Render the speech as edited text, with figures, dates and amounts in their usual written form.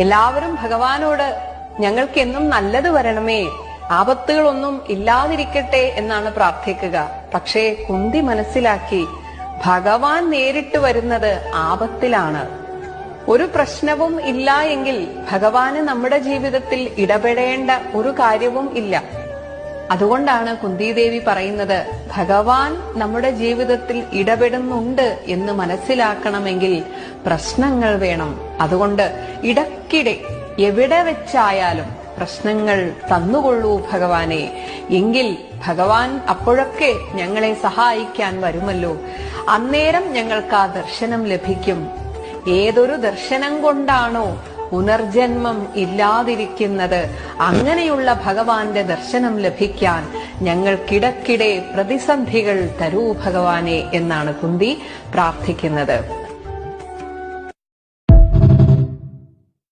എല്ലാവരും ഭഗവാനോട് ഞങ്ങൾക്ക് എന്നും നല്ലത് വരണമേ, ആപത്തുകളൊന്നും ഇല്ലാതിരിക്കട്ടെ എന്നാണ് പ്രാർത്ഥിക്കുക. പക്ഷേ കുന്തി മനസ്സിലാക്കി ഭഗവാൻ നേരിട്ട് വരുന്നത് ആപത്തിലാണ്. ഒരു പ്രശ്നവും ഇല്ല എങ്കിൽ ഭഗവാന് നമ്മുടെ ജീവിതത്തിൽ ഇടപെടേണ്ട ഒരു കാര്യവും ഇല്ല. അതുകൊണ്ടാണ് കുന്തിദേവി പറയുന്നത്, ഭഗവാൻ നമ്മുടെ ജീവിതത്തിൽ ഇടപെടുന്നുണ്ട് എന്ന് മനസ്സിലാക്കണമെങ്കിൽ പ്രശ്നങ്ങൾ വേണം. അതുകൊണ്ട് ഇടയ്ക്കിടെ എവിടെ വെച്ചായാലും പ്രശ്നങ്ങൾ തന്നുകൊള്ളൂ ഭഗവാനെ, എങ്കിൽ ഭഗവാൻ അപ്പോഴൊക്കെ ഞങ്ങളെ സഹായിക്കാൻ വരുമല്ലോ. അന്നേരം ഞങ്ങൾക്ക് ആ ദർശനം ലഭിക്കും. ഏതൊരു ദർശനം കൊണ്ടാണോ പുനർജന്മം ഇല്ലാതിരിക്കുന്നത്, അങ്ങനെയുള്ള ഭഗവാന്റെ ദർശനം ലഭിക്കാൻ ഞങ്ങൾക്കിടക്കിടെ പ്രതിസന്ധികൾ തരൂ ഭഗവാനെ എന്നാണ് കുന്തി പ്രാർത്ഥിക്കുന്നത്.